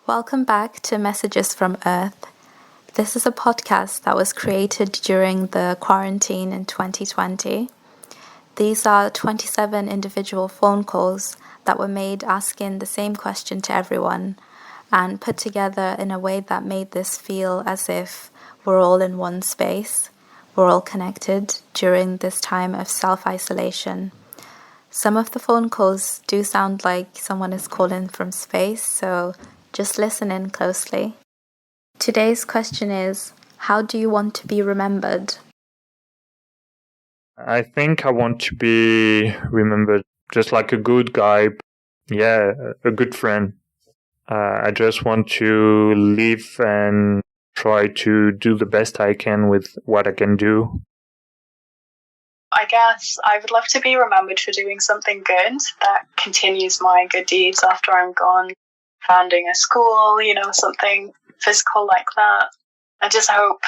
Welcome back to Messages from Earth. This is a podcast that was created during the quarantine in 2020. These are 27 individual phone calls that were made asking the same question to everyone and put together in a way that made this feel as if we're all in one space, we're all connected during this time of self-isolation. Some of the phone calls do sound like someone is calling from space, so just listen in closely. Today's question is, how do you want to be remembered? I think I want to be remembered just like a good guy. Yeah, a good friend. I just want to live and try to do the best I can with what I can do. I guess I would love to be remembered for doing something good that continues my good deeds after I'm gone. Founding a school, something physical like that. I just hope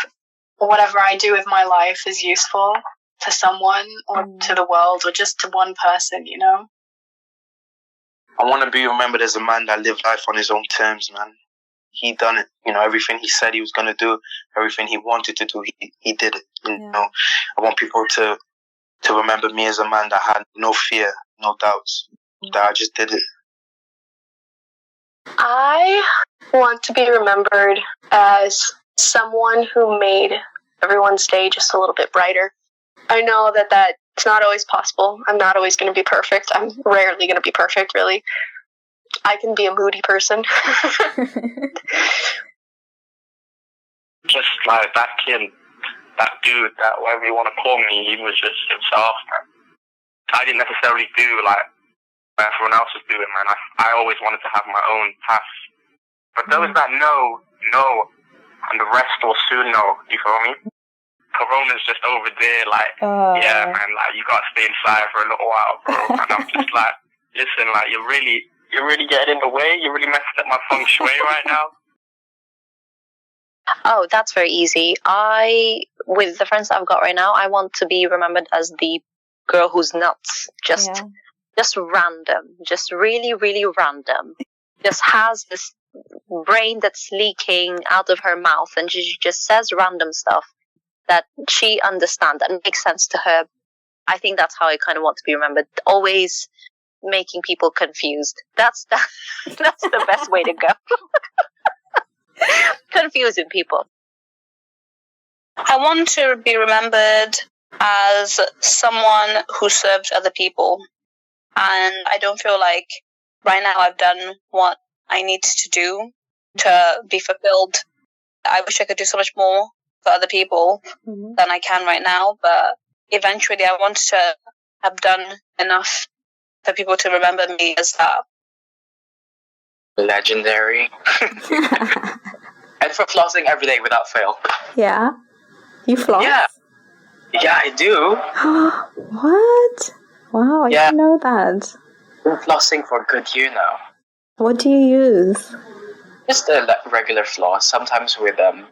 whatever I do with my life is useful to someone or to the world or just to one person, I want to be remembered as a man that lived life on his own terms, man. He done it, everything he said he was going to do, everything he wanted to do, he did it, I want people to remember me as a man that had no fear, no doubts, that I just did it. I want to be remembered as someone who made everyone's day just a little bit brighter. I know that that's not always possible. I'm not always going to be perfect. I'm rarely going to be perfect, really. I can be a moody person. Just like that kid, that dude, that whatever you want to call me, he was just himself, man. I didn't necessarily do like everyone else was doing, man. I always wanted to have my own path. But those that know, and the rest will soon know, you feel me? Corona's just over there, like, yeah, man, like, you gotta stay inside for a little while, bro. And I'm just like, listen, like, you're really getting in the way, you're really messing up my feng shui right now. Oh, that's very easy. With the friends that I've got right now, I want to be remembered as the girl who's nuts. Just random, just really, really random. Just has this brain that's leaking out of her mouth and she just says random stuff that she understands and makes sense to her. I think that's how I kind of want to be remembered. Always making people confused. That's the best way to go. Confusing people. I want to be remembered as someone who served other people. And I don't feel like right now I've done what I need to do to be fulfilled. I wish I could do so much more for other people than I can right now. But eventually I want to have done enough for people to remember me as that. Legendary. And for flossing every day without fail. Yeah? You floss? Yeah, I do. What? Wow, I didn't know that. I'm flossing for good year now. What do you use? Just a regular floss, sometimes with a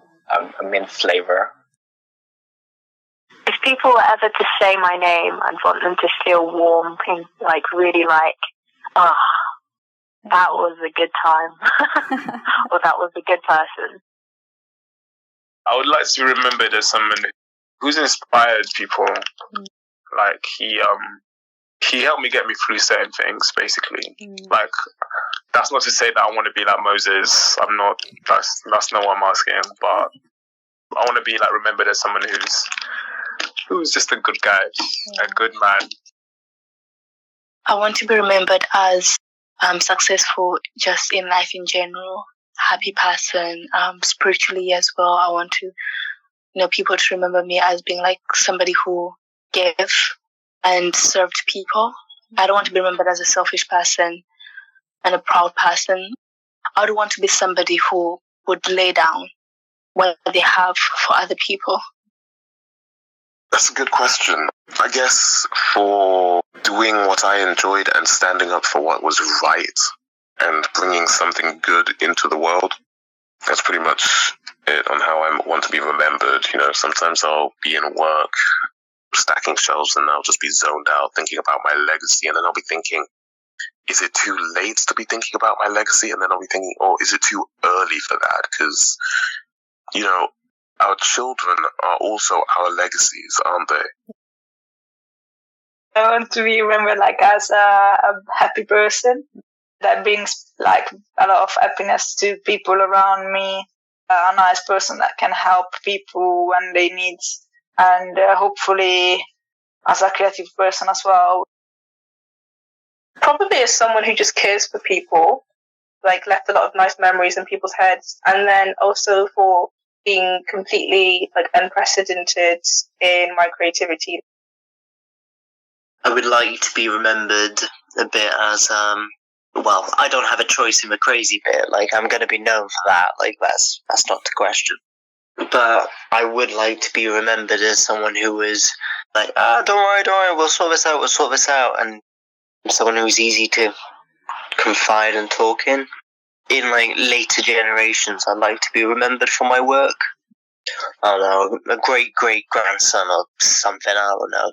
mint flavor. If people were ever to say my name, I'd want them to feel warm and really that was a good time. Or that was a good person. I would like to be remembered as someone who's inspired people. Like he helped me get me through certain things, basically. Like, that's not to say that I want to be like Moses. I'm not. That's not what I'm asking. But I want to be remembered as someone who's just a good guy, a good man. I want to be remembered as successful just in life in general, happy person, spiritually as well. I want to, people to remember me as being somebody who gave and served people. I don't want to be remembered as a selfish person and a proud person. I would want to be somebody who would lay down what they have for other people. That's a good question. I guess for doing what I enjoyed and standing up for what was right and bringing something good into the world, that's pretty much it on how I want to be remembered. Sometimes I'll be in work, stacking shelves, and I'll just be zoned out thinking about my legacy, and then I'll be thinking, is it too late to be thinking about my legacy? And then are we thinking, oh, is it too early for that? Because, you know, our children are also our legacies, aren't they? I want to be remembered like as a happy person that brings like a lot of happiness to people around me, a nice person that can help people when they need, and hopefully as a creative person as well. Probably as someone who just cares for people, like left a lot of nice memories in people's heads, and then also for being completely like unprecedented in my creativity. I would like to be remembered a bit as, well, I don't have a choice in the crazy bit. Like, I'm going to be known for that. Like, that's not the question. But I would like to be remembered as someone who was like, don't worry, we'll sort this out. And someone who's easy to confide and talk in. In, like, later generations, I'd like to be remembered for my work. I don't know, a great-great-grandson or something, I don't know.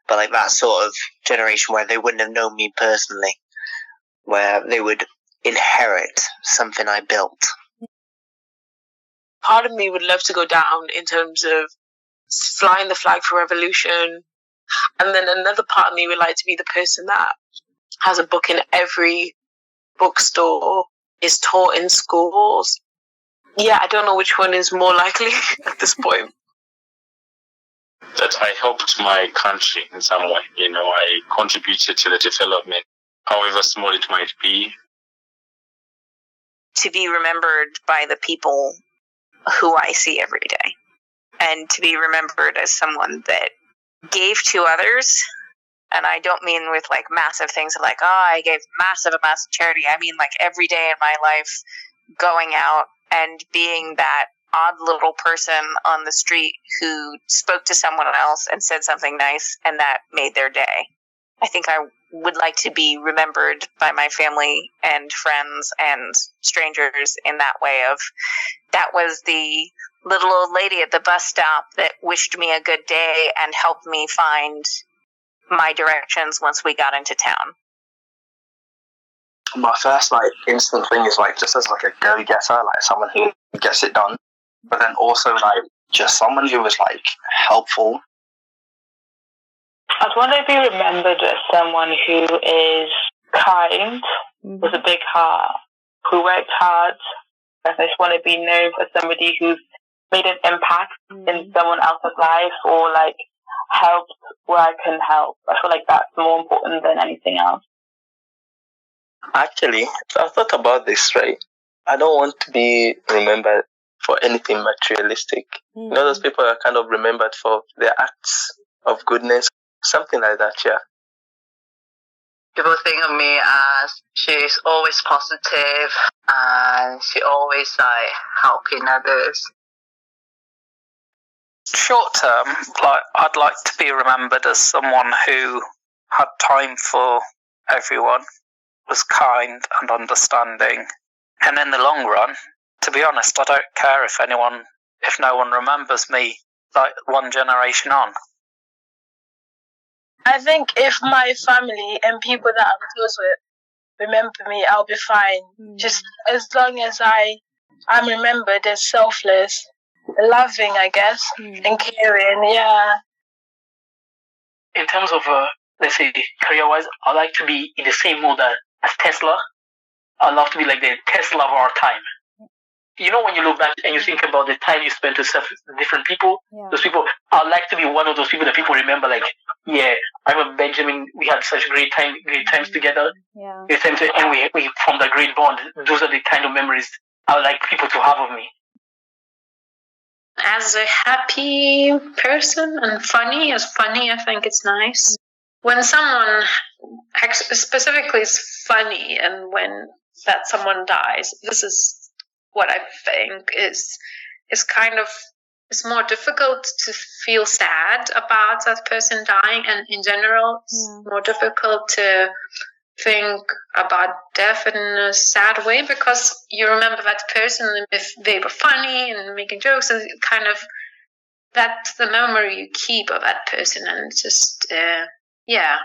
But like that sort of generation where they wouldn't have known me personally, where they would inherit something I built. Part of me would love to go down in terms of flying the flag for revolution, and then another part of me would like to be the person that has a book in every bookstore, is taught in schools. Yeah, I don't know which one is more likely at this point. That I helped my country in some way. You know, I contributed to the development, however small it might be. To be remembered by the people who I see every day, and to be remembered as someone that gave to others. And I don't mean with like massive things like, I gave massive charity. I mean like every day in my life, going out and being that odd little person on the street who spoke to someone else and said something nice, and that made their day. I think I would like to be remembered by my family and friends and strangers in that way of, that was the little old lady at the bus stop that wished me a good day and helped me find my directions once we got into town. My first like instant thing is like just as like a go-getter, like someone who gets it done. But then also, like, just someone who was, like, helpful. I'd want to be remembered as someone who is kind, with a big heart, who worked hard. I just want to be known for somebody who's made an impact in someone else's life, or, like, helped where I can help. I feel like that's more important than anything else. Actually, I thought about this, right? I don't want to be remembered for anything materialistic. You know, those people are kind of remembered for their acts of goodness, something like that, yeah. People think of me as she's always positive and she always like helping others. Short term, like I'd like to be remembered as someone who had time for everyone, was kind and understanding, and in the long run, to be honest, I don't care if no one remembers me like one generation on. I think if my family and people that I'm close with remember me, I'll be fine. Just as long as I'm remembered as selfless, loving, I guess, and caring, yeah. In terms of, let's say, career-wise, I'd like to be in the same mold as Tesla. I'd love to be like the Tesla of our time. You know, when you look back and you think about the time you spent to serve different people, those people, I'd like to be one of those people that people remember, like, yeah, I remember Benjamin, we had such great times together. And we formed a great bond. Those are the kind of memories I would like people to have of me. As a happy person and funny, I think it's nice. When someone specifically is funny, and when that someone dies, this is what I think is kind of, it's more difficult to feel sad about that person dying, and in general it's more difficult to think about death in a sad way, because you remember that person if they were funny and making jokes, and kind of that's the memory you keep of that person, and just yeah.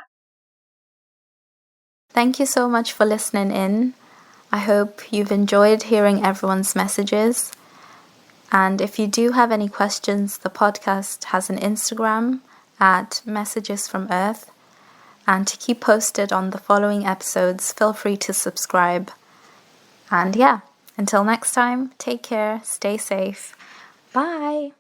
Thank you so much for listening in. I hope you've enjoyed hearing everyone's messages. And if you do have any questions, the podcast has an Instagram at Messages from Earth. And to keep posted on the following episodes, feel free to subscribe. And yeah, until next time, take care, stay safe. Bye.